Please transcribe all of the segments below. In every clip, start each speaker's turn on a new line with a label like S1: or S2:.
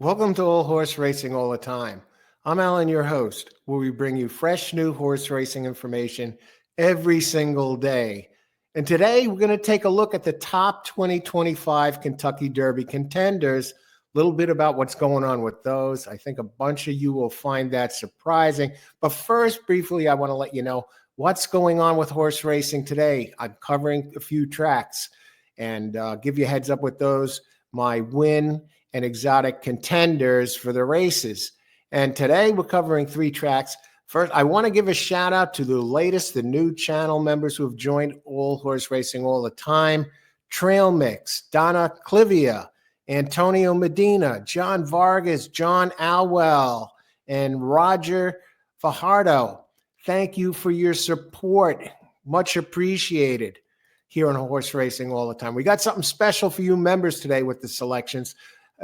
S1: Welcome to All Horse Racing All the Time. I'm Alan, your host, where we bring you fresh new horse racing information every single day. And today we're going to take a look at the top 2025 Kentucky Derby contenders, a little bit about what's going on with those. I think a bunch of you will find that surprising. But first, briefly, I want to let you know what's going on with horse racing today. I'm covering a few tracks and give you a heads up with those. My win and exotic contenders for the races. And today we're covering three tracks. First, I want to give a shout out to the new channel members who have joined All Horse Racing All the Time. Trail Mix, Donna Clivia, Antonio Medina, John Vargas, John Alwell, and Roger Fajardo. Thank you for your support. Much appreciated here on Horse Racing All the Time. We got something special for you members today with the selections.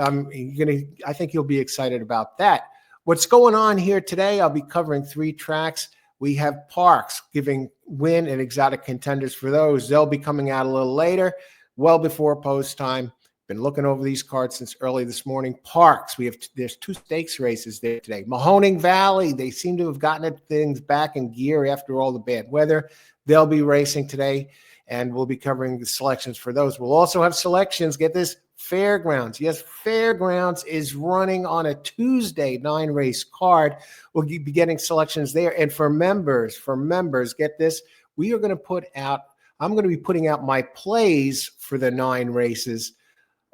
S1: I think you'll be excited about that. What's going on here today, I'll be covering three tracks. We have Parks giving win and exotic contenders for those. They'll be coming out a little later, well before post time. Been looking over these cards since early this morning. Parks, there's two stakes races there today. Mahoning Valley, they seem to have gotten things back in gear after all the bad weather. They'll be racing today, and we'll be covering the selections for those. We'll also have selections, get this, Fairgrounds. Yes, Fairgrounds is running on a Tuesday 9-race card. We'll be getting selections there. And for members, get this, I'm going to be putting out my plays for the 9 races.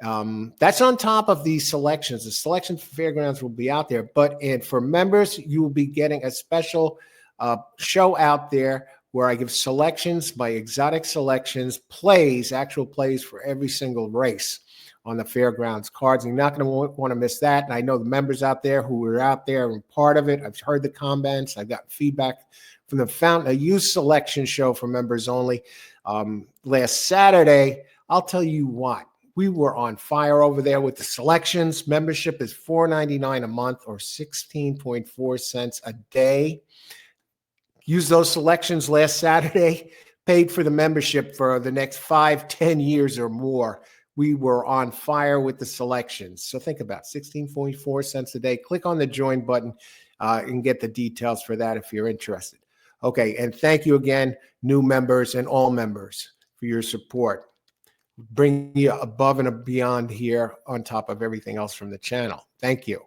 S1: That's on top of these selections. The selections for Fairgrounds will be out there. But for members, you will be getting a special show out there where I give selections, my exotic selections, actual plays for every single race on the Fairgrounds cards. And you're not going to want to miss that. And I know the members out there who were out there and part of it. I've heard the comments. I've got feedback from a youth selection show for members only. Last Saturday, I'll tell you what, we were on fire over there with the selections. Membership is $4.99 a month or 16.4 cents a day. Use those selections last Saturday, paid for the membership for the next 5-10 years or more. We were on fire with the selections. So think about 16.4 cents a day. Click on the join button and get the details for that if you're interested. Okay, and thank you again, new members and all members, for your support. Bring you above and beyond here on top of everything else from the channel. Thank you.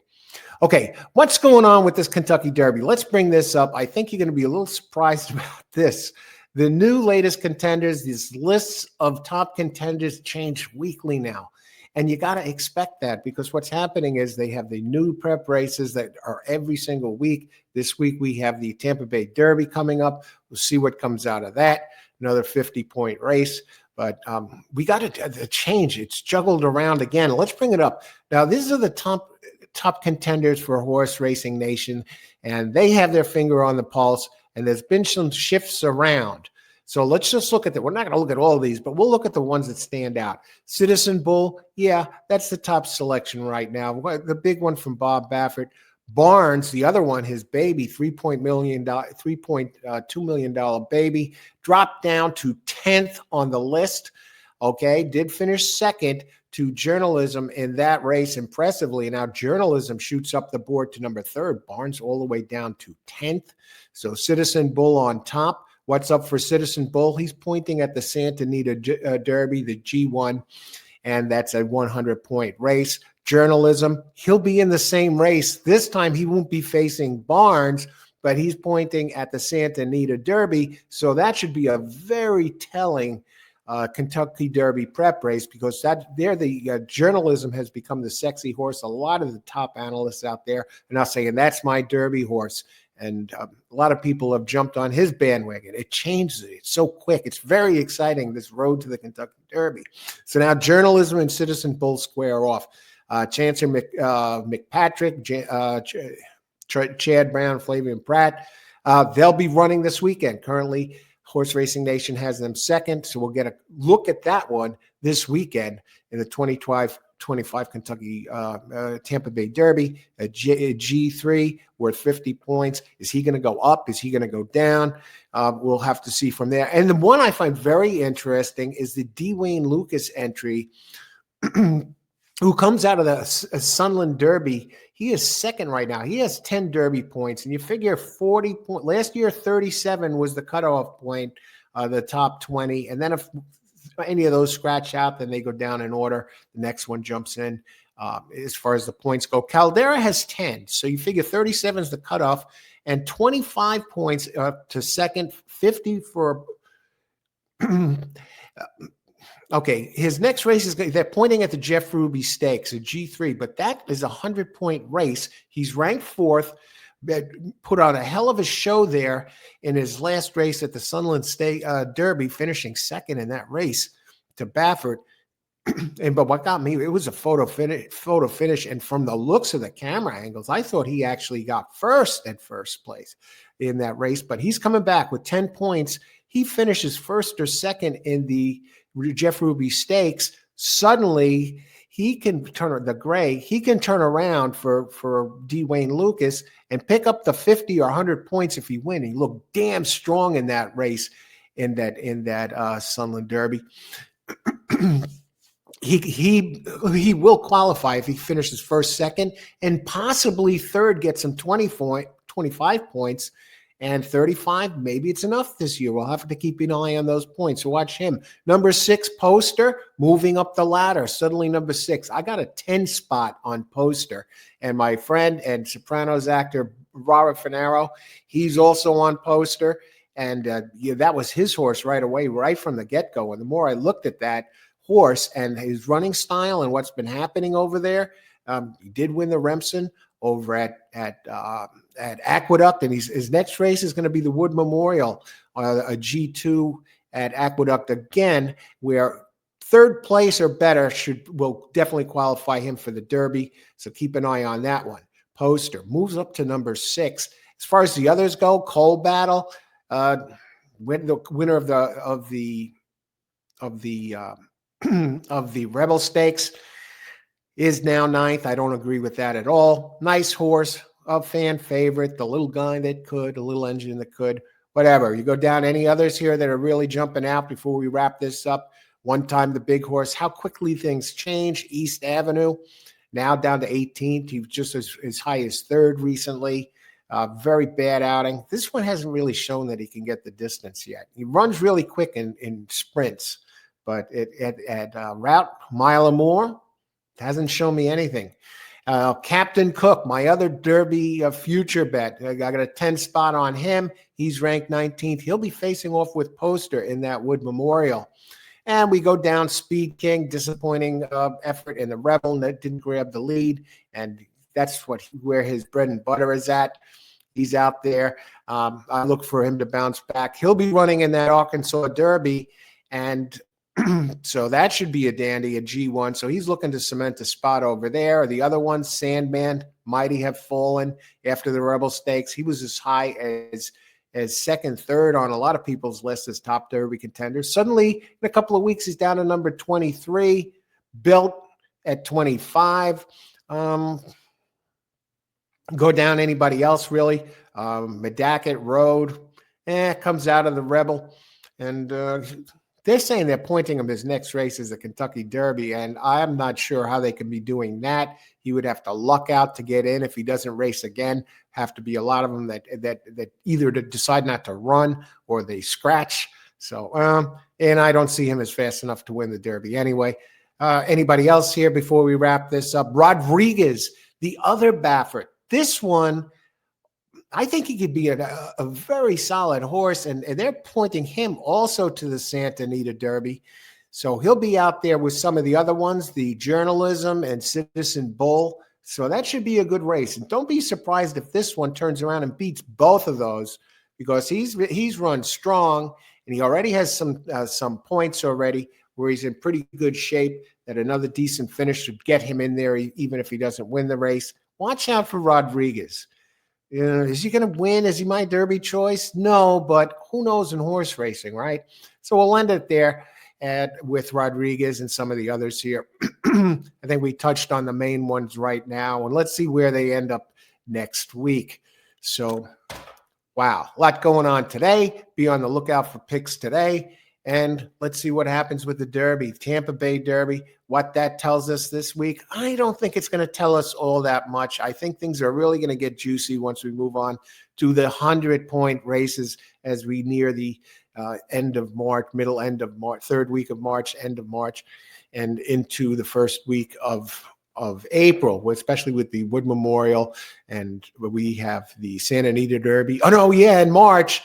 S1: Okay, what's going on with this Kentucky Derby? Let's bring this up. I think you're going to be a little surprised about this. The new latest contenders, these lists of top contenders change weekly now. And you got to expect that because what's happening is they have the new prep races that are every single week. This week we have the Tampa Bay Derby coming up. We'll see what comes out of that. Another 50-point race. But we got to change. It's juggled around again. Let's bring it up. Now, these are the top contenders for Horse Racing Nation, and they have their finger on the pulse. And there's been some shifts around. So let's just look at that. We're not going to look at all of these, but we'll look at the ones that stand out. Citizen Bull, yeah, that's the top selection right now. The big one from Bob Baffert. Barnes, the other one, his baby, $3.2 million baby, dropped down to 10th on the list. Okay, did finish second to Journalism in that race impressively. Now Journalism shoots up the board to number 3rd. Barnes all the way down to 10th. So Citizen Bull on top. What's up for Citizen Bull? He's pointing at the Santa Anita Derby, the G1, and that's a 100-point race. Journalism, he'll be in the same race. This time he won't be facing Barnes, but he's pointing at the Santa Anita Derby. So that should be a very telling Kentucky Derby prep race because the Journalism has become the sexy horse. A lot of the top analysts out there are now saying that's my Derby horse. And a lot of people have jumped on his bandwagon. It changes it. It's so quick. It's very exciting, this road to the Kentucky Derby. So now Journalism and Citizen Bull square off. Chancellor McPatrick, Chad Brown, Flavian Pratt, they'll be running this weekend. Currently, Horse Racing Nation has them second, so we'll get a look at that one this weekend in the 2025 Kentucky Tampa Bay Derby. A G3 worth 50 points. Is he going to go up? Is he going to go down? We'll have to see from there. And the one I find very interesting is the D. Wayne Lucas entry who comes out of the Sunland Derby. He is second right now. He has 10 Derby points, and you figure 40 points. Last year, 37 was the cutoff point, the top 20. And then if any of those scratch out, then they go down in order. The next one jumps in as far as the points go. Caldera has 10. So you figure 37 is the cutoff, and 25 points to second, 50 for okay, his next race is they're pointing at the Jeff Ruby Stakes, a G3, but that is a 100-point race. He's ranked fourth, put on a hell of a show there in his last race at the Sunland State Derby, finishing second in that race to Baffert. But what got me, it was a photo finish. And from the looks of the camera angles, I thought he actually got first place in that race. But he's coming back with 10 points. He finishes first or second in the Jeff Ruby Stakes. Suddenly, he can turn around for D. Wayne Lucas and pick up the 50 or 100 points if he wins. He looked damn strong in that race, in that Sunland Derby. He will qualify if he finishes first, second, and possibly third, gets some 25 points, and 35. Maybe it's enough this year. We'll have to keep an eye on those points. So watch him. Number 6, Poster, moving up the ladder. Suddenly number 6. I got a 10 spot on Poster. And my friend and Sopranos actor, Robert Finero, he's also on Poster. And that was his horse right away, right from the get-go. And the more I looked at that horse and his running style and what's been happening over there, he did win the Remsen over at Aqueduct, and his next race is going to be the Wood Memorial, a G2 at Aqueduct again, where third place or better will definitely qualify him for the Derby. So keep an eye on that one. Poster moves up to number 6. As far as the others go, Coal Battle, the winner of the Rebel Stakes, is now 9th. I don't agree with that at all. Nice horse, a fan favorite, the little guy that could, a little engine that could, whatever. You go down any others here that are really jumping out before we wrap this up. One Time the Big Horse, how quickly things change. East Avenue, now down to 18th. He was just as high as 3rd recently. Very bad outing. This one hasn't really shown that he can get the distance yet. He runs really quick in sprints, but at route, mile or more, hasn't shown me anything. Captain Cook, my other Derby future bet. I got a 10 spot on him. He's ranked 19th. He'll be facing off with Poster in that Wood Memorial. And we go down Speed King, disappointing effort in the Rebel that didn't grab the lead. And that's where his bread and butter is at. He's out there. I look for him to bounce back. He'll be running in that Arkansas Derby, and so that should be a dandy, a G1. So he's looking to cement a spot over there. The other one, Sandman, Mighty Have Fallen after the Rebel Stakes. He was as high as second, third on a lot of people's lists as top Derby contenders. Suddenly, in a couple of weeks, he's down to number 23, built at 25. Go down anybody else, really. Medakit Road, comes out of the Rebel. And they're saying they're pointing him his next race is the Kentucky Derby, and I'm not sure how they can be doing that. He would have to luck out to get in if he doesn't race again. Have to be a lot of them that either decide not to run or they scratch. So, and I don't see him as fast enough to win the Derby anyway. Anybody else here before we wrap this up? Rodriguez, the other Baffert. This one, I think he could be a very solid horse, and they're pointing him also to the Santa Anita Derby. So he'll be out there with some of the other ones, the Journalism and Citizen Bull. So that should be a good race. And don't be surprised if this one turns around and beats both of those, because he's run strong, and he already has some points already where he's in pretty good shape, that another decent finish should get him in there even if he doesn't win the race. Watch out for Rodriguez. Is he going to win? Is he my Derby choice? No, but who knows in horse racing, right? So we'll end it there with Rodriguez and some of the others here. I think we touched on the main ones right now, and let's see where they end up next week. So, wow, a lot going on today. Be on the lookout for picks today. And let's see what happens with the Derby, Tampa Bay Derby, what that tells us this week. I don't think it's going to tell us all that much. I think things are really going to get juicy once we move on to the 100-point races as we near the end of March, middle end of March, third week of March, end of March, and into the first week of April, especially with the Wood Memorial, and we have the Santa Anita Derby. Oh, no, yeah, in March,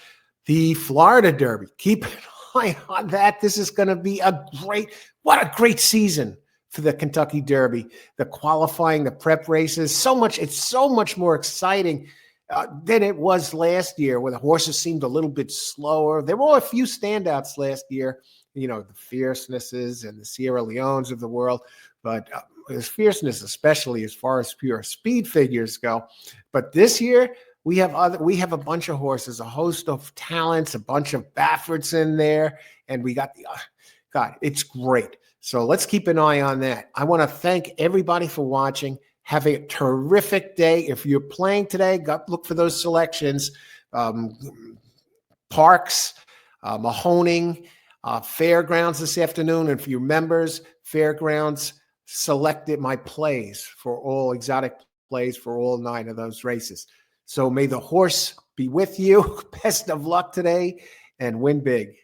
S1: the Florida Derby. Keep an eye on that. This is going to be what a great season for the Kentucky Derby. The qualifying, the prep races, it's so much more exciting than it was last year, where the horses seemed a little bit slower. There were a few standouts last year, the Fiercenesses and the Sierra Leones of the world, but there's fierceness, especially as far as pure speed figures go. But this year, we have a bunch of horses, a host of talents, a bunch of Baffords in there, and we got God, it's great. So let's keep an eye on that. I want to thank everybody for watching. Have a terrific day. If you're playing today, look for those selections. Parks, Mahoning, Fairgrounds this afternoon. And for your members, Fairgrounds selected my plays for all exotic plays for all 9 of those races. So may the horse be with you. Best of luck today and win big.